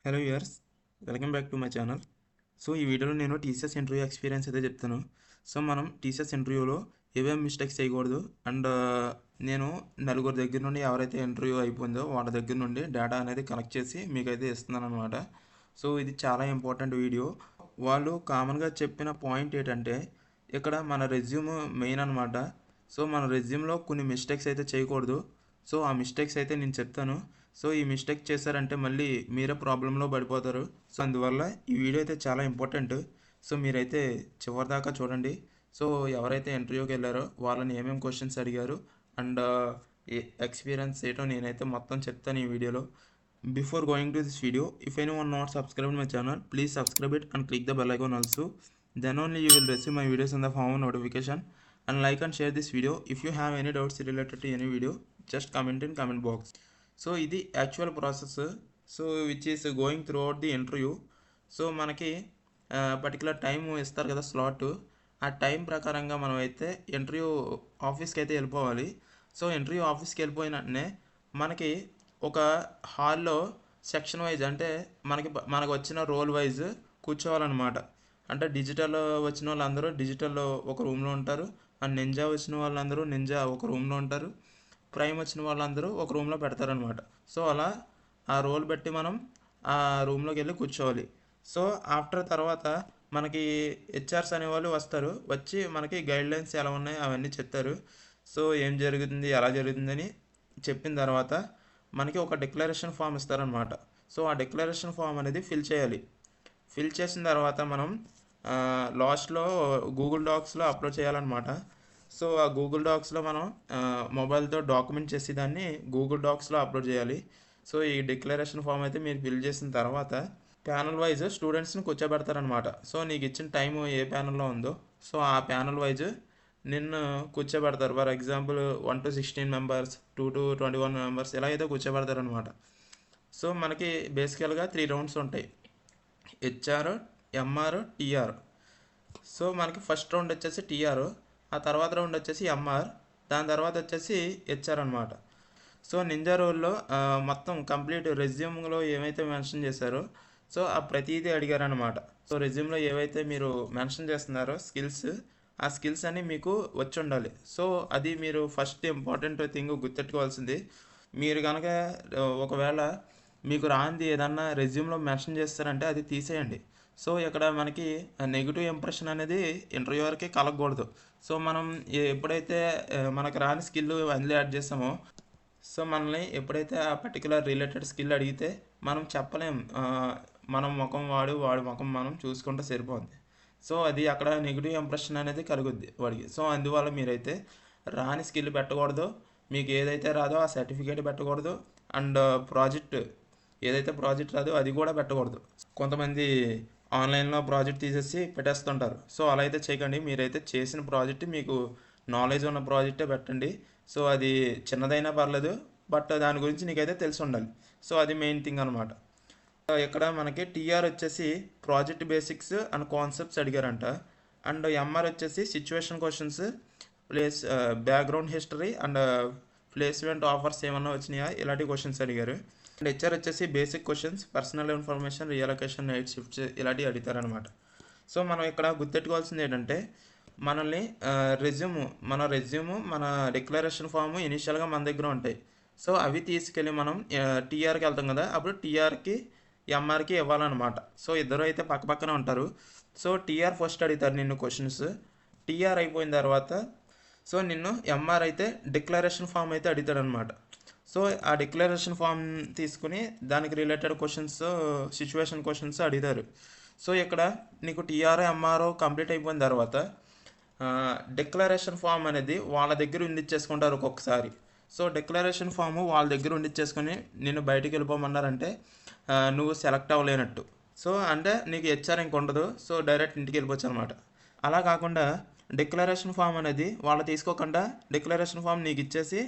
Hello viewers, welcome back to my channel. So ఈ వీడియోలో నేను టీసీఎస్ ఇంటర్వ్యూ ఎక్స్పీరియన్స్ అయితే చెప్తాను. సో మనం టీసీఎస్ ఇంటర్వ్యూలో ఏమేమి మిస్టేక్స్ చేయకూడదు అండ్ నేను నలుగురు దగ్గర నుండి ఎవరైతే ఇంటర్వ్యూ అయిపోయిందో వాళ్ళ దగ్గర నుండి డేటా అనేది కలెక్ట్ చేసి మీకైతే ఇస్తున్నాను అనమాట. సో ఇది చాలా ఇంపార్టెంట్ వీడియో. వాళ్ళు కామన్గా చెప్పిన పాయింట్ ఏంటంటే ఇక్కడ మన రెజ్యూమ్ మెయిన్ అనమాట. సో మన రెజ్యూమ్లో కొన్ని మిస్టేక్స్ అయితే చేయకూడదు. సో ఆ మిస్టేక్స్ అయితే నేను చెప్తాను. సో ఈ మిస్టేక్ చేశారంటే మళ్ళీ మీరే ప్రాబ్లంలో పడిపోతారు. సో అందువల్ల ఈ వీడియో అయితే చాలా ఇంపార్టెంట్. సో మీరైతే చివరి దాకా చూడండి. సో ఎవరైతే ఇంటర్వ్యూకి వెళ్ళారో వాళ్ళని ఏమేమి క్వశ్చన్స్ అడిగారు అండ్ ఎక్స్పీరియన్స్ ఏంటో నేనైతే మొత్తం చెప్తాను ఈ వీడియోలో. Before going to this video, if anyone not subscribed my channel, please subscribe it and click the bell icon also. Then only you will receive my videos in the form of notification. And like and share this video. If you have any doubts related to any video, just comment in comment box. So ఇది actual process. So which is going throughout the interview. So మనకి particular time ఇస్తారు కదా slot, ఆ time ప్రకారంగా మనం అయితే interview ఆఫీస్కి అయితే వెళ్ళిపోవాలి. సో ఇంటర్వ్యూ ఆఫీస్కి వెళ్ళిపోయిన వెంటనే మనకి ఒక హాల్లో సెక్షన్ వైజ్ అంటే మనకు వచ్చిన రోల్ వైజ్ కూర్చోవాలన్నమాట. అంటే డిజిటల్ వచ్చిన వాళ్ళందరూ డిజిటల్లో ఒక రూమ్లో ఉంటారు, అండ్ నింజా వచ్చిన వాళ్ళందరూ నింజా ఒక రూమ్లో ఉంటారు, ప్రైమ్ వచ్చిన వాళ్ళందరూ ఒక రూమ్లో పెడతారనమాట. సో అలా ఆ రోల్ బట్టి మనం ఆ రూమ్లోకి వెళ్ళి కూర్చోవాలి. సో ఆఫ్టర్ తర్వాత మనకి హెచ్ఆర్స్ అనేవాళ్ళు వస్తారు, వచ్చి మనకి గైడ్లైన్స్ ఎలా ఉన్నాయి అవన్నీ చెప్తారు. సో ఏం జరుగుతుంది ఎలా జరుగుతుందని చెప్పిన తర్వాత మనకి ఒక డిక్లరేషన్ ఫామ్ ఇస్తారనమాట. సో ఆ డిక్లరేషన్ ఫామ్ అనేది ఫిల్ చేయాలి. ఫిల్ చేసిన తర్వాత మనం లాస్ట్లో గూగుల్ డాక్స్లో అప్లోడ్ చేయాలన్నమాట. సో ఆ గూగుల్ డాక్స్లో మనం మొబైల్తో డాక్యుమెంట్ చేసి దాన్ని గూగుల్ డాక్స్లో అప్లోడ్ చేయాలి. సో ఈ డిక్లరేషన్ ఫామ్ అయితే మీరు ఫిల్ చేసిన తర్వాత ప్యానల్ వైజ్ స్టూడెంట్స్ని కూర్చోబెడతారనమాట. సో నీకు ఇచ్చిన టైము ఏ ప్యానల్లో ఉందో సో ఆ ప్యానల్ వైజ్ నిన్ను కూర్చోబెడతారు. For example 1 to 16 members, 2 to 21 members ఇలా అయితే కూర్చోబెడతారనమాట. సో మనకి బేసికల్గా 3 రౌండ్స్ ఉంటాయి, హెచ్ఆర్, ఎంఆర్, టీఆర్. సో మనకి ఫస్ట్ రౌండ్ వచ్చేసి టీఆర్, ఆ తర్వాత రౌండ్ వచ్చేసి ఎంఆర్, దాని తర్వాత వచ్చేసి హెచ్ఆర్ అనమాట. సో నింజా రోల్లో మొత్తం కంప్లీట్ రెజ్యూమ్లో ఏమైతే మెన్షన్ చేశారో సో ఆ ప్రతిదీ అడిగారనమాట. సో రెజ్యూమ్లో ఏవైతే మీరు మెన్షన్ చేస్తున్నారో స్కిల్స్, ఆ స్కిల్స్ అన్నీ మీకు వచ్చి ఉండాలి. సో అది మీరు ఫస్ట్ ఇంపార్టెంట్ థింగ్ గుర్తెట్టుకోవాల్సింది. మీరు కనుక ఒకవేళ మీకు రాంది ఏదన్నా రెజ్యూమ్లో మెన్షన్ చేస్తారంటే అది తీసేయండి. సో ఇక్కడ మనకి నెగిటివ్ ఇంప్రెషన్ అనేది ఇంటర్వ్యూవర్కి కలగకూడదు. సో మనం ఎప్పుడైతే మనకు రాని స్కిల్ అందులో యాడ్ చేస్తామో సో మనల్ని ఎప్పుడైతే ఆ పర్టికులర్ రిలేటెడ్ స్కిల్ అడిగితే మనం చెప్పలేం, మనం ముఖం వాడి ముఖం మనం చూసుకుంటే సరిపోద్ది. సో అది అక్కడ నెగిటివ్ ఇంప్రెషన్ అనేది కలుగుద్ది వాడికి. సో అందువల్ల మీరైతే రాని స్కిల్ పెట్టకూడదు, మీకు ఏదైతే రాదో ఆ సర్టిఫికేట్ పెట్టకూడదు, అండ్ ఏదైతే ప్రాజెక్ట్ రాదో అది కూడా పెట్టకూడదు. కొంతమంది ఆన్లైన్లో ప్రాజెక్ట్ తీసేసి పెట్టేస్తుంటారు. సో అలా అయితే చేయకండి. మీరైతే చేసిన ప్రాజెక్ట్ మీకు నాలెడ్జ్ ఉన్న ప్రాజెక్టే పెట్టండి. సో అది చిన్నదైనా పర్లేదు, బట్ దాని గురించి నీకైతే తెలిసి ఉండాలి. సో అది మెయిన్ థింగ్ అనమాట. ఇక్కడ మనకి టీఆర్ వచ్చేసి ప్రాజెక్ట్ బేసిక్స్ అండ్ కాన్సెప్ట్స్ అడిగారంట, అండ్ ఎంఆర్ వచ్చేసి situation questions, background history and placement offers ఏమన్నా వచ్చినాయా ఇలాంటి క్వశ్చన్స్ అడిగారు. అండ్ హెచ్ఆర్ వచ్చేసి basic questions, personal information, relocation, night shifts ఇలాంటివి అడుగుతారనమాట. సో మనం ఇక్కడ గుర్తెట్టుకోవాల్సింది ఏంటంటే మనల్ని రెజ్యూము మన డిక్లరేషన్ ఫాము ఇనిషియల్గా మన దగ్గర ఉంటాయి. సో అవి తీసుకెళ్ళి మనం టీఆర్కి వెళ్తాం కదా, అప్పుడు టీఆర్కి ఎంఆర్కి ఇవ్వాలన్నమాట. సో ఇద్దరు అయితే పక్కపక్కన ఉంటారు. సో టీఆర్ ఫస్ట్ అడుగుతారు నిన్ను క్వశ్చన్స్. టీఆర్ అయిపోయిన తర్వాత సో నిన్ను ఎంఆర్ అయితే డిక్లరేషన్ ఫామ్ అయితే అడుగుతాడు అనమాట. సో ఆ డిక్లరేషన్ ఫామ్ తీసుకుని దానికి రిలేటెడ్ క్వశ్చన్స్, సిచ్యువేషన్ క్వశ్చన్స్ అడుగుతారు. సో ఇక్కడ నీకు టీఆర్ ఎంఆర్ఓ కంప్లీట్ అయిపోయిన తర్వాత డిక్లరేషన్ ఫామ్ అనేది వాళ్ళ దగ్గర ఉండిచ్చేసుకుంటారు ఒక్కొక్కసారి. సో డిక్లరేషన్ ఫాము వాళ్ళ దగ్గర ఉండిచ్చేసుకొని నేను బయటికి వెళ్ళిపోమన్నారంటే నువ్వు సెలెక్ట్ అవ్వలేనట్టు. సో అంటే నీకు హెచ్ఆర్ ఇంక ఉండదు, సో డైరెక్ట్ ఇంటికి వెళ్ళిపోవచ్చు అనమాట. అలా కాకుండా డిక్లరేషన్ ఫామ్ అనేది వాళ్ళు తీసుకోకుండా డిక్లరేషన్ ఫామ్ నీకు ఇచ్చేసి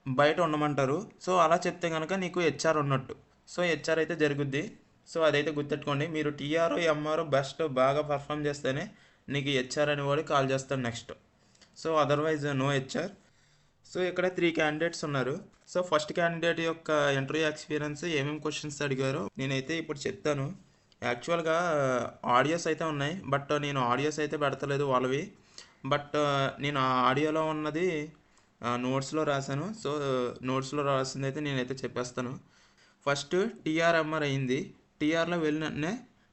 బయట ఉండమంటారు. సో అలా చెప్తే కనుక నీకు హెచ్ఆర్ ఉన్నట్టు. సో హెచ్ఆర్ అయితే జరుగుద్ది. సో అదైతే గుర్తెట్టుకోండి. మీరు టీఆర్ ఎంఆర్ బెస్ట్ బాగా పర్ఫామ్ చేస్తేనే నీకు హెచ్ఆర్ అనేవాడు కాల్ చేస్తాడు next. So otherwise no HR. So ఇక్కడ 3 క్యాండిడేట్స్ ఉన్నారు. సో ఫస్ట్ క్యాండిడేట్ యొక్క ఇంటర్వ్యూ ఎక్స్పీరియన్స్ ఏమేమి క్వశ్చన్స్ అడిగారో నేనైతే ఇప్పుడు చెప్తాను. యాక్చువల్గా ఆడియోస్ అయితే ఉన్నాయి, బట్ నేను ఆడియోస్ అయితే పెడతలేదు వాళ్ళవి. బట్ నేను ఆ ఆడియోలో ఉన్నది నోట్స్లో రాశాను. సో నోట్స్లో రాసింది అయితే నేనైతే చెప్పేస్తాను. ఫస్ట్ టీఆర్ఎంఆర్ అయింది. టీఆర్లో వెళ్ళిననే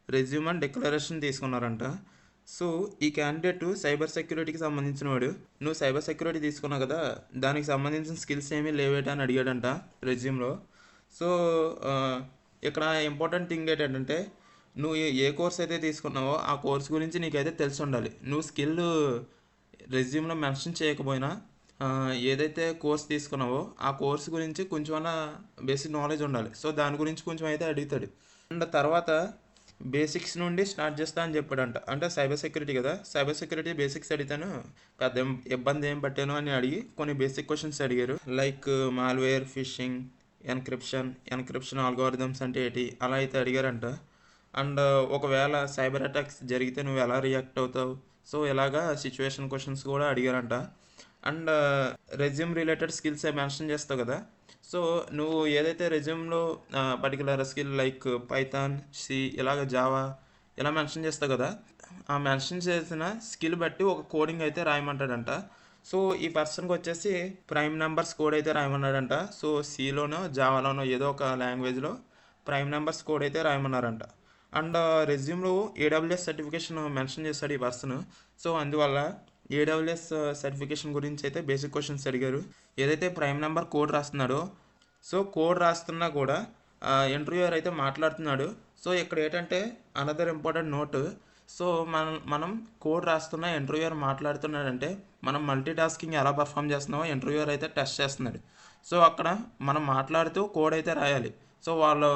రెజ్యూమ్ అండ్ డిక్లరేషన్ తీసుకున్నారంట. సో ఈ క్యాండిడేట్ సైబర్ సెక్యూరిటీకి సంబంధించిన వాడు. నువ్వు సైబర్ సెక్యూరిటీ తీసుకున్నావు కదా, దానికి సంబంధించిన స్కిల్స్ ఏమీ లేవేట అని అడిగాడంట రెజ్యూమ్లో. సో ఇక్కడ ఇంపార్టెంట్ థింగ్ ఏంటంటే, నువ్వు ఏ కోర్స్ అయితే తీసుకున్నావో ఆ కోర్స్ గురించి నీకైతే తెలిసి ఉండాలి. నువ్వు స్కిల్ రెజ్యూమ్లో మెన్షన్ చేయకపోయినా ఏదైతే కోర్స్ తీసుకున్నావో ఆ కోర్స్ గురించి కొంచెమన్నా బేసిక్ నాలెడ్జ్ ఉండాలి. సో దాని గురించి కొంచెం అయితే అడుగుతాడు. అండ్ తర్వాత బేసిక్స్ నుండి స్టార్ట్ చేస్తా అని చెప్పాడంట. అంటే సైబర్ సెక్యూరిటీ కదా, సైబర్ సెక్యూరిటీ బేసిక్స్ అడిగితాను, పెద్ద ఇబ్బంది ఏం పట్టాను అని అడిగి కొన్ని బేసిక్ క్వశ్చన్స్ అడిగారు. Like malware, fishing, encryption algorithms అంటే ఏంటి అలా అయితే అడిగారంట. అండ్ ఒకవేళ సైబర్ అటాక్స్ జరిగితే నువ్వు ఎలా రియాక్ట్ అవుతావు, సో ఇలాగా సిచ్యువేషన్ క్వశ్చన్స్ కూడా అడిగారంట. And resume related skills mention చేస్తావు కదా, సో నువ్వు ఏదైతే రెజ్యూమ్లో particular skill like Python, C, ఇలాగ జావా ఇలా మెన్షన్ చేస్తావు కదా, ఆ మెన్షన్ చేసిన స్కిల్ బట్టి ఒక కోడింగ్ అయితే రాయమంటాడంట. సో ఈ పర్సన్కి వచ్చేసి ప్రైమ్ నెంబర్స్ కోడ్ అయితే రాయమన్నాడంట. సో సిలోనో జావాలోనో ఏదో ఒక లాంగ్వేజ్లో ప్రైమ్ నెంబర్స్ కోడ్ అయితే రాయమన్నారంట. అండ్ రెజ్యూమ్లో ఏడబ్ల్యూఎస్ సర్టిఫికేషన్ మెన్షన్ చేస్తాడు ఈ పర్సన్. సో అందువల్ల ఏడబ్ల్యూఎస్ సర్టిఫికేషన్ గురించి అయితే బేసిక్ క్వశ్చన్స్ అడిగారు. ఏదైతే ప్రైమ్ నెంబర్ కోడ్ రాస్తున్నాడో, సో కోడ్ రాస్తున్నా కూడా ఇంటర్వ్యూయర్ అయితే మాట్లాడుతున్నాడు. సో ఇక్కడ ఏంటంటే అనదర్ ఇంపార్టెంట్ నోట్, సో మనం కోడ్ రాస్తున్నా ఇంటర్వ్యూయర్ మాట్లాడుతున్నాడంటే మనం మల్టీ టాస్కింగ్ ఎలా పర్ఫామ్ చేస్తున్నామో ఇంటర్వ్యూయర్ అయితే టెస్ట్ చేస్తున్నాడు. సో అక్కడ మనం మాట్లాడుతూ కోడ్ అయితే రాయాలి. సో వాళ్ళు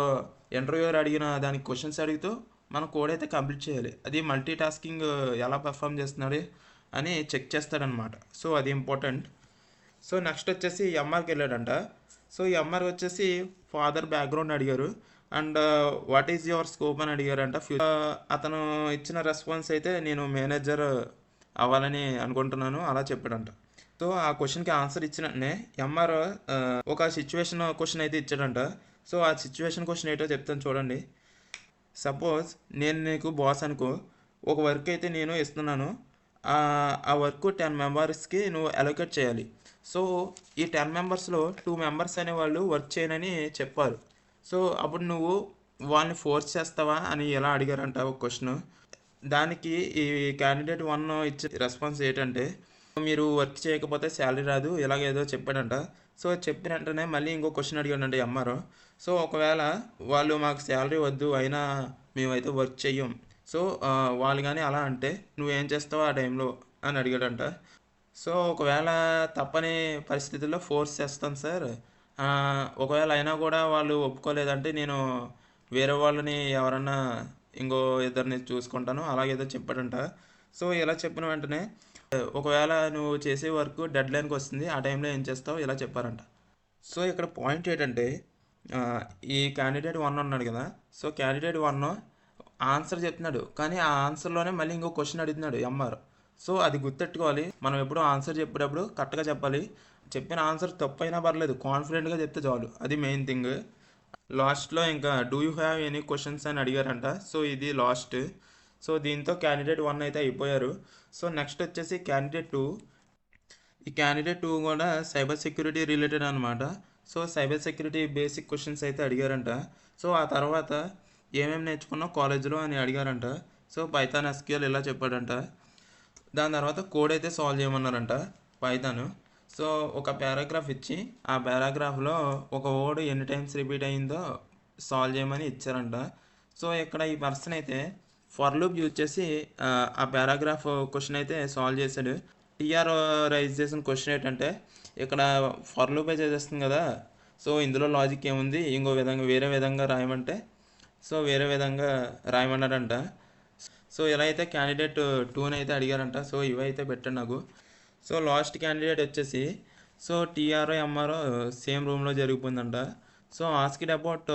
ఇంటర్వ్యూయర్ అడిగిన దానికి క్వశ్చన్స్ అడుగుతూ మనం కోడ్ అయితే కంప్లీట్ చేయాలి. అది మల్టీ టాస్కింగ్ ఎలా పర్ఫామ్ చేస్తున్నాడు అని చెక్ చేస్తాడనమాట. సో అది ఇంపార్టెంట్. సో నెక్స్ట్ వచ్చేసి ఎంఆర్కి వెళ్ళాడంట. సో ఈ ఎంఆర్ వచ్చేసి ఫాదర్ బ్యాక్గ్రౌండ్ అడిగారు. And what is your scope అని అడిగారంట. అతను ఇచ్చిన రెస్పాన్స్ అయితే నేను మేనేజర్ అవ్వాలని అనుకుంటున్నాను అలా చెప్పాడంట. సో ఆ క్వశ్చన్కి ఆన్సర్ ఇచ్చినట్టే ఎంఆర్ ఒక సిచ్యువేషన్ క్వశ్చన్ అయితే ఇచ్చాడంట. సో ఆ సిచ్యువేషన్ క్వశ్చన్ ఏంటో చెప్తాను చూడండి. సపోజ్ నేను నీకు బాస్ అనుకో, ఒక వర్క్ అయితే నేను ఇస్తున్నాను. ఆ వర్క్ 10 మెంబర్స్కి నువ్వు అలొకేట్ చేయాలి. సో ఈ 10 మెంబర్స్లో 2 మెంబర్స్ అనేవాళ్ళు వర్క్ చేయనని చెప్పారు. సో అప్పుడు నువ్వు వాళ్ళని ఫోర్స్ చేస్తావా అని ఎలా అడిగారంట ఒక క్వశ్చన్. దానికి ఈ క్యాండిడేట్ 1 ఇచ్చే రెస్పాన్స్ ఏంటంటే, మీరు వర్క్ చేయకపోతే శాలరీ రాదు ఇలాగేదో చెప్పాడంట. సో చెప్పిన వెంటనే మళ్ళీ ఇంకో క్వశ్చన్ అడిగాడండి ఎంఆర్. సో ఒకవేళ వాళ్ళు మాకు శాలరీ వద్దు అయినా మేమైతే వర్క్ చెయ్యం, సో వాళ్ళు కానీ అలా అంటే నువ్వేం చేస్తావు ఆ టైంలో అని అడిగాడంట. సో ఒకవేళ తప్పని పరిస్థితుల్లో ఫోర్స్ చేస్తాను సార్, ఒకవేళ అయినా కూడా వాళ్ళు ఒప్పుకోలేదంటే నేను వేరే వాళ్ళని ఎవరన్నా ఇంకో ఇద్దరిని చూసుకుంటాను అలాగేదో చెప్పాడంట. సో ఇలా చెప్పిన వెంటనే ఒకవేళ నువ్వు చేసే వర్క్ డెడ్ లైన్కి వస్తుంది ఆ టైంలో ఏం చేస్తావు ఇలా చెప్పారంట. సో ఇక్కడ పాయింట్ ఏంటంటే ఈ క్యాండిడేట్ 1 ఉన్నాడు కదా, సో క్యాండిడేట్ 1 ఆన్సర్ చెప్తున్నాడు కానీ ఆ ఆన్సర్లోనే మళ్ళీ ఇంకో క్వశ్చన్ అడుగుతున్నాడు ఎంఆర్. సో అది గుర్తెట్టుకోవాలి, మనం ఎప్పుడూ ఆన్సర్ చెప్పేటప్పుడు కరెక్ట్గా చెప్పాలి. చెప్పిన ఆన్సర్ తప్పు అయినా పర్లేదు, కాన్ఫిడెంట్గా చెప్తే చాలు, అది మెయిన్ థింగ్. లాస్ట్లో ఇంకా do you have any questions అని అడిగారంట. సో ఇది లాస్ట్. సో దీంతో క్యాండిడేట్ 1 అయితే అయిపోయారు. సో నెక్స్ట్ వచ్చేసి క్యాండిడేట్ 2. ఈ క్యాండిడేట్ 2 కూడా సైబర్ సెక్యూరిటీ రిలేటెడ్ అనమాట. So cyber security basic questions అయితే అడిగారంట. సో ఆ తర్వాత ఏమేమి నేర్చుకున్నావు కాలేజీలో అని అడిగారంట. సో పైథాన్, ఎస్క్యూఎల్ ఇలా చెప్పాడంట. దాని తర్వాత కోడ్ అయితే సాల్వ్ చేయమన్నారంట పైథాన్. సో ఒక పారాగ్రాఫ్ ఇచ్చి ఆ పారాగ్రాఫ్లో ఒక వర్డ్ ఎన్ని టైమ్స్ రిపీట్ అయిందో సాల్వ్ చేయమని ఇచ్చారంట. సో ఇక్కడ ఈ పర్సన్ అయితే ఫర్ లూప్ యూజ్ చేసి ఆ పారాగ్రాఫ్ క్వశ్చన్ అయితే సాల్వ్ చేశాడు. టీఆర్ రైజ్ చేసిన క్వశ్చన్ ఏంటంటే, ఇక్కడ ఫర్ లూపే చేసేస్తుంది కదా, సో ఇందులో లాజిక్ ఏముంది, ఇంకో విధంగా వేరే విధంగా రాయమంటే సో వేరే విధంగా రాయమన్నాడంట. సో ఇలా అయితే క్యాండిడేట్ 2 అయితే అడిగారంట. సో ఇవైతే పెట్టండి నాకు. సో లాస్ట్ క్యాండిడేట్ వచ్చేసి సో టీఆర్ఓ ఎంఆర్ఓ సేమ్ రూమ్లో జరిగిపోయిందంట. So asked about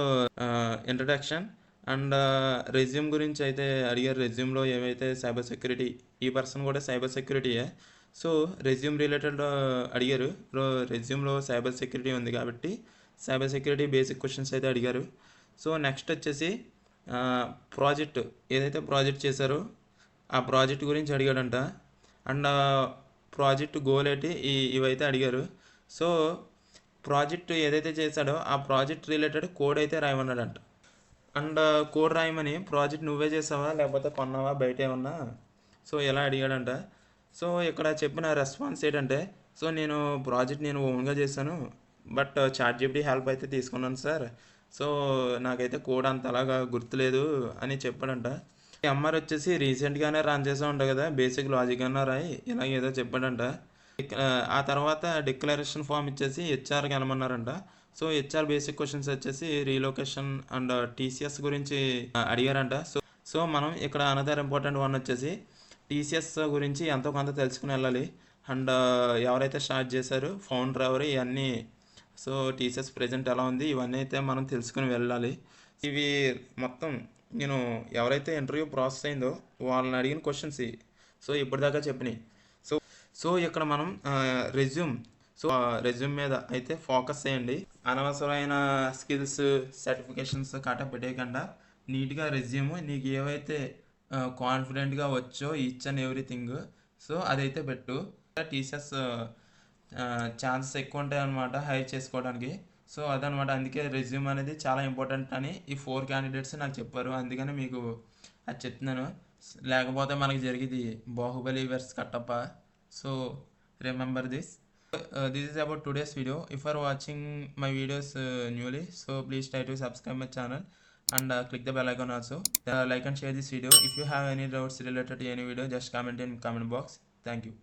introduction and resume గురించి అయితే అడిగారు. రెజ్యూమ్లో ఏవైతే సైబర్ సెక్యూరిటీ, ఈ పర్సన్ కూడా సైబర్ సెక్యూరిటీయే. సో రెజ్యూమ్ రిలేటెడ్ అడిగారు. రెజ్యూమ్లో సైబర్ సెక్యూరిటీ ఉంది కాబట్టి సైబర్ సెక్యూరిటీ బేసిక్ క్వశ్చన్స్ అయితే అడిగారు. సో నెక్స్ట్ వచ్చేసి ప్రాజెక్ట్ ఏదైతే ప్రాజెక్ట్ చేశారో ఆ ప్రాజెక్ట్ గురించి అడిగాడంట. అండ్ ప్రాజెక్ట్ గోల్ ఏంటి ఇవైతే అడిగారు. సో ప్రాజెక్ట్ ఏదైతే చేశాడో ఆ ప్రాజెక్ట్ రిలేటెడ్ కోడ్ అయితే రాయమన్నాడంట. అండ్ కోడ్ రాయమని ప్రాజెక్ట్ నువ్వే చేసావా లేకపోతే కొన్నావా బయట ఏమన్నా, సో ఎలా అడిగాడంట. సో ఇక్కడ చెప్పిన రెస్పాన్స్ ఏంటంటే, సో నేను ప్రాజెక్ట్ నేను ఓన్గా చేశాను, బట్ చాట్‌జీపీటీ హెల్ప్ అయితే తీసుకున్నాను సార్. సో నాకైతే కోడ్ అంతలాగా గుర్తులేదు అని చెప్పాడంట. ఈ ఎంఆర్ వచ్చేసి రీసెంట్గానే రన్ చేసా ఉంటా కదా, బేసిక్ లాజిక్ అన్నా రాయి ఇలా ఏదో చెప్పాడంట. ఆ తర్వాత డిక్లరేషన్ ఫామ్ ఇచ్చేసి హెచ్ఆర్కి వెళ్ళమన్నారంట. సో హెచ్ఆర్ బేసిక్ క్వశ్చన్స్ వచ్చేసి రీలొకేషన్ అండ్ టీసీఎస్ గురించి అడిగారంట. సో మనం ఇక్కడ అనదర్ ఇంపార్టెంట్ వన్ వచ్చేసి టీసీఎస్ గురించి ఎంతో కొంత తెలుసుకుని వెళ్ళాలి. అండ్ ఎవరైతే స్టార్ట్ చేశారో ఫౌండర్ ఎవరు ఇవన్నీ, సో టీసీఎస్ ప్రెజెంట్ ఎలా ఉంది ఇవన్నీ అయితే మనం తెలుసుకుని వెళ్ళాలి. ఇవి మొత్తం నేను ఎవరైతే ఇంటర్వ్యూ ప్రాసెస్ అయిందో వాళ్ళని అడిగిన క్వశ్చన్స్. సో ఇప్పటిదాకా చెప్పినాయి. సో ఇక్కడ మనం రెజ్యూమ్ మీద అయితే ఫోకస్ చేయండి. అనవసరమైన స్కిల్స్ సర్టిఫికేషన్స్ కట్ట పెట్టేయకుండా నీట్గా రెజ్యూమ్ నీకు ఏవైతే కాన్ఫిడెంట్గా వచ్చో ఈచ్ అండ్ ఎవ్రీథింగ్, సో అదైతే పెట్టు. టీసీఎస్ ఛాన్సెస్ ఎక్కువ ఉంటాయి అనమాట హైర్ చేసుకోవడానికి. సో అదనమాట, అందుకే రెజ్యూమ్ అనేది చాలా ఇంపార్టెంట్ అని ఈ 4 క్యాండిడేట్స్ నాకు చెప్పారు. అందుకని మీకు అది చెప్తున్నాను. లేకపోతే మనకి జరిగేది Baahubali verse Kattappa. So remember this. This is about today's video. If you are watching my videos newly, so please try to subscribe my channel and click the bell icon also. Like and share this video. If you have any doubts related to any video, just comment in comment box. Thank you.